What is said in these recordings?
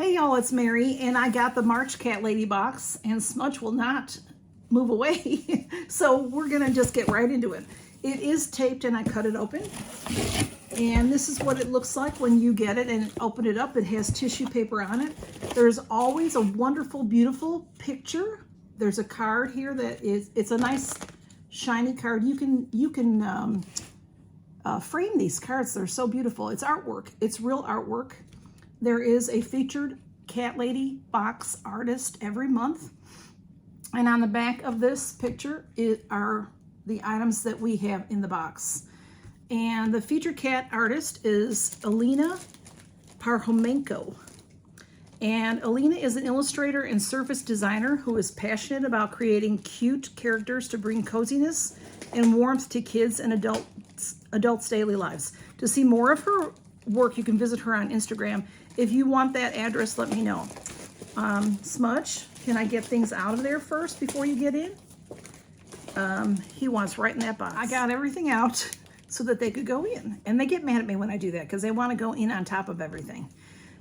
Hey y'all, it's Mary, and I got the March CatLady Box, and Smudge will not move away. So we're gonna just get right into it. It is taped and I cut it open. And this is what it looks like when you get it and open it up. It has tissue paper on it. There's always a wonderful, beautiful picture. There's a card here that is, it's a nice shiny card. You can frame these cards. They're so beautiful. It's artwork. It's real artwork. There is a featured CatLady Box artist every month. And on the back of this picture are the items that we have in the box. And the featured cat artist is Alina Parhomenko. And Alina is an illustrator and surface designer who is passionate about creating cute characters to bring coziness and warmth to kids and adults' daily lives. To see more of her work, you can visit her on Instagram. If you want that address, let me know. Smudge, can I get things out of there first before you get in? He wants right in that box. I got everything out so that they could go in. And they get mad at me when I do that because they want to go in on top of everything.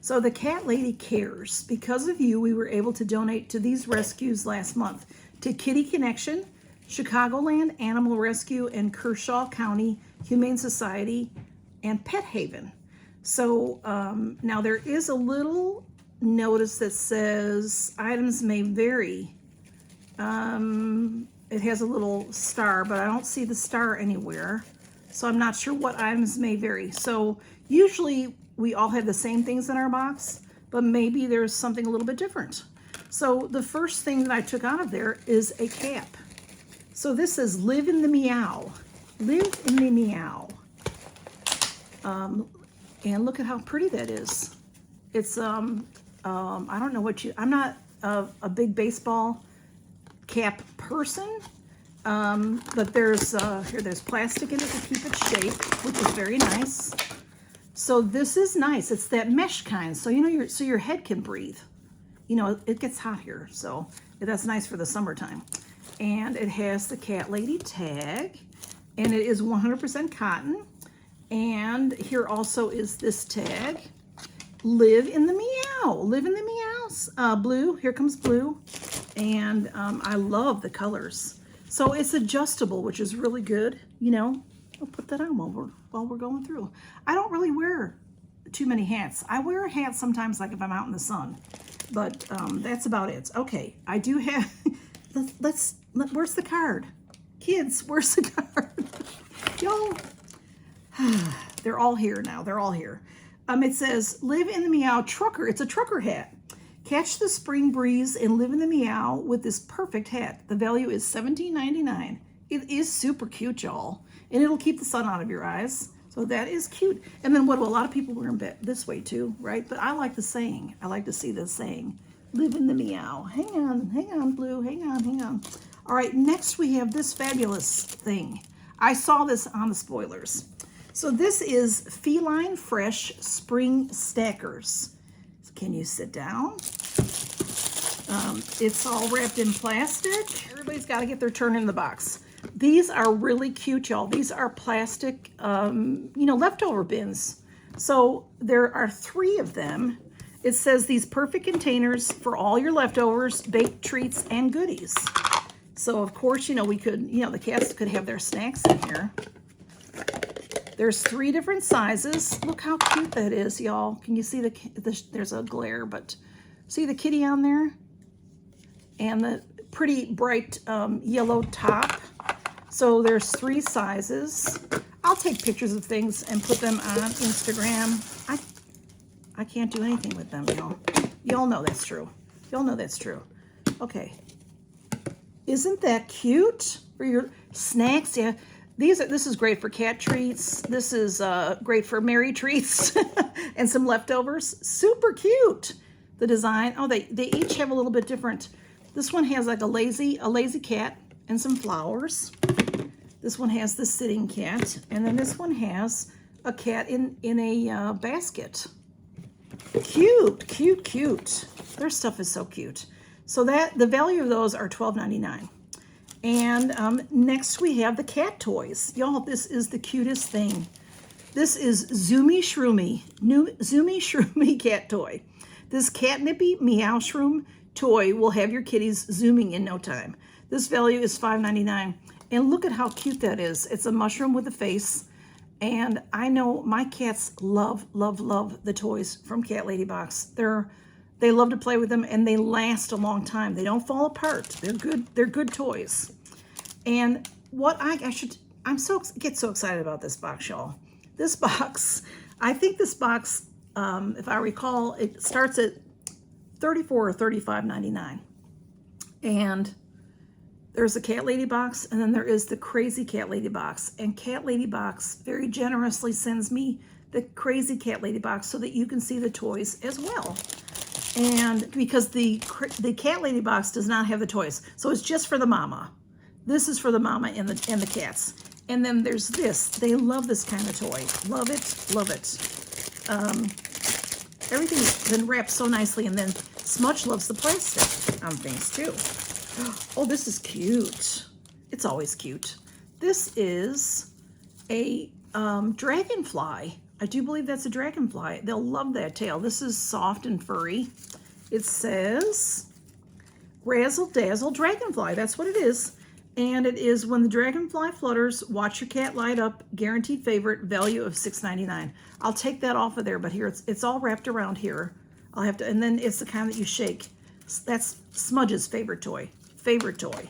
So the CatLady cares. Because of you, we were able to donate to these rescues last month to Kitty Connection, Chicagoland Animal Rescue, and Kershaw County Humane Society, and Pet Haven. So now there is a little notice that says items may vary. It has a little star, but I don't see the star anywhere. So I'm not sure what items may vary. So usually we all have the same things in our box, but maybe there's something a little bit different. So the first thing that I took out of there is a cap. So this says live in the meow. Live in the meow. And look at how pretty that is. It's, I don't know what I'm not a big baseball cap person, but there's plastic in it to keep its shape, which is very nice. So this is nice. It's that mesh kind, so you know your head can breathe. You know, it gets hot here, so that's nice for the summertime. And it has the CatLady tag, and it is 100% cotton. And here also is this tag. Live in the meow. Live in the meows. Blue. Here comes blue. And I love the colors. So it's adjustable, which is really good. You know, I'll put that on while we're going through. I don't really wear too many hats. I wear a hat sometimes, like if I'm out in the sun. But that's about it. Okay, I do have. Where's the card? Kids, where's the card? Y'all. They're all here now. They're all here. It says, live in the meow trucker. It's a trucker hat. Catch the spring breeze and live in the meow with this perfect hat. The value is $17.99. It is super cute, y'all. And it'll keep the sun out of your eyes. So that is cute. And then what do a lot of people wear in bed this way too, right? But I like the saying. I like to see the saying. Live in the meow. Hang on, Blue. Hang on. All right, next we have this fabulous thing. I saw this on the spoilers. So this is Feline Fresh Spring Stackers. Can you sit down? It's all wrapped in plastic. Everybody's got to get their turn in the box. These are really cute, y'all. These are plastic, leftover bins. So there are 3 of them. It says these perfect containers for all your leftovers, baked treats, and goodies. So of course, we could, the cats could have their snacks in here. There's 3 different sizes. Look how cute that is, y'all. Can you see there's a glare, but see the kitty on there? And the pretty bright yellow top. So there's 3 sizes. I'll take pictures of things and put them on Instagram. I can't do anything with them, y'all. Y'all know that's true. Y'all know that's true. Okay. Isn't that cute? For your snacks, yeah. This is great for cat treats. This is great for Mary treats and some leftovers. Super cute. The design. Oh, they each have a little bit different. This one has like a lazy cat and some flowers. This one has the sitting cat, and then this one has a cat in a basket. Cute. Their stuff is so cute. So the value of those are $12.99. And next we have the cat toys. Y'all, this is the cutest thing. This is Zoomy Shroomy cat toy. This catnippy meow shroom toy will have your kitties zooming in no time. This value is $5.99. And look at how cute that is. It's a mushroom with a face. And I know my cats love, love, love the toys from CatLady Box. They love to play with them, and they last a long time. They don't fall apart. They're good. They're good toys. And what get so excited about this box, y'all. This box, I think this box, if I recall, it starts at $34 or $35.99. And there's a CatLady Box, and then there is the crazy CatLady Box. And CatLady Box very generously sends me the crazy CatLady Box so that you can see the toys as well. And because the CatLady Box does not have the toys, so it's just for the mama. This is for the mama and the cats. And then there's this. They love this kind of toy. Love it, love it. Everything's been wrapped so nicely, and then Smudge loves the plastic on things too. Oh, this is cute. It's always cute. This is a dragonfly. I do believe that's a dragonfly. They'll love that tail. This is soft and furry. It says Razzle Dazzle Dragonfly. That's what it is. And it is when the dragonfly flutters, watch your cat light up. Guaranteed favorite, value of $6.99. I'll take that off of there, but here it's all wrapped around here. I'll have to, and then it's the kind that you shake. That's Smudge's favorite toy. Favorite toy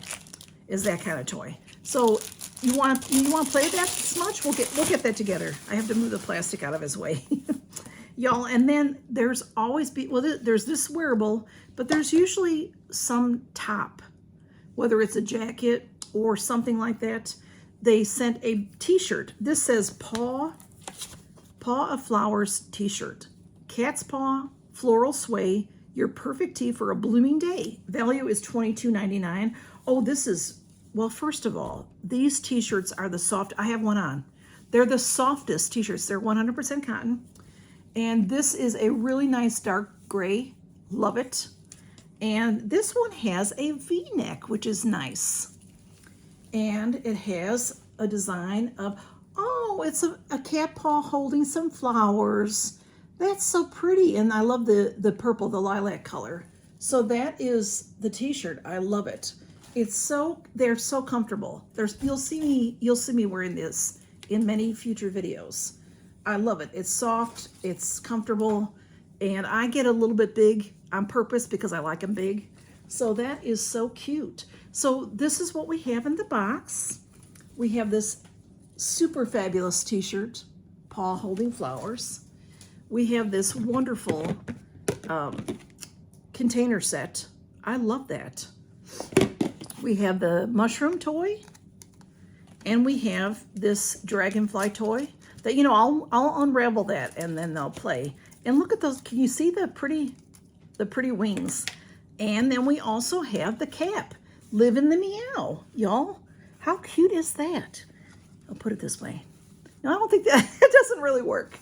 is that kind of toy. So you want to play with that, Smudge? We'll get that together. I have to move the plastic out of his way. Y'all, and then there's always there's this wearable, but there's usually some top, whether it's a jacket or something like that. They sent a t-shirt. This says Paw of Flowers t-shirt. Cat's paw, floral sway, your perfect tea for a blooming day. Value is $22.99. Oh, this is, well, first of all, these t-shirts are the soft, I have one on. They're the softest t-shirts. They're 100% cotton. And this is a really nice dark gray. Love it. And this one has a V-neck, which is nice. And it has a design of, oh, it's a cat paw holding some flowers. That's so pretty. And I love the purple, the lilac color. So that is the t-shirt. I love it. They're so comfortable. You'll see me wearing this in many future videos. I love it. It's soft, it's comfortable, and I get a little bit big on purpose because I like them big. So that is so cute. So this is what we have in the box. We have this super fabulous t-shirt, paw holding flowers. We have this wonderful container set. I love that. We have the mushroom toy, and we have this dragonfly toy that, you know, I'll unravel that and then they'll play. And look at those. Can you see the pretty wings? And then we also have the cap. Live in the meow, y'all. How cute is that? I'll put it this way. No, I don't think that, it doesn't really work.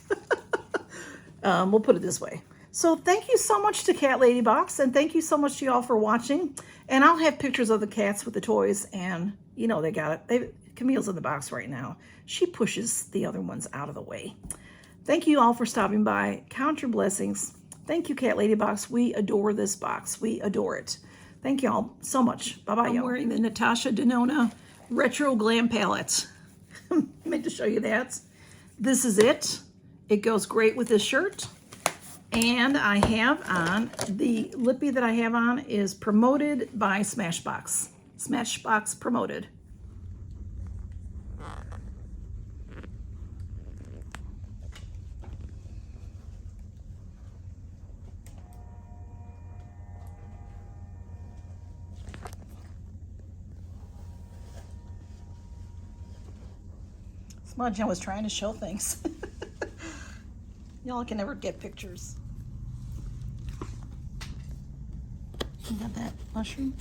We'll put it this way. So thank you so much to CatLady Box, and thank you so much to y'all for watching. And I'll have pictures of the cats with the toys, and you know they got it. Camille's in the box right now. She pushes the other ones out of the way. Thank you all for stopping by. Count your blessings. Thank you, CatLady Box. We adore this box. We adore it. Thank you all so much. Bye-bye, y'all. I'm wearing the Natasha Denona Retro Glam Palette. I meant to show you that. This is it. It goes great with this shirt. And I have on, the lippy that I have on is promoted by Smashbox. Smashbox promoted. Smudge, I was trying to show things. Y'all can never get pictures. You got that mushroom?